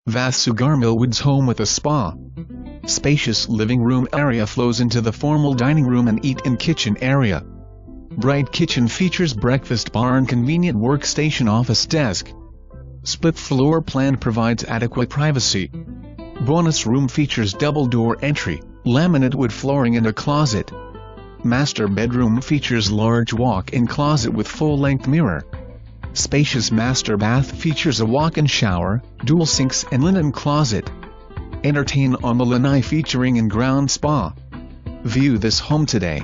Vast Sugarmill Woods home with a spa. Spacious living room area flows into the formal dining room and eat-in kitchen area. Bright kitchen features breakfast bar and convenient workstation office desk. Split floor plan provides adequate privacy. Bonus room features double door entry, laminate wood flooring and a closet. Master bedroom features large walk-in closet with full-length mirror. Spacious Master Bath features a walk-in shower, dual sinks and linen closet. Entertain on the Lanai featuring in-ground spa. View this home today.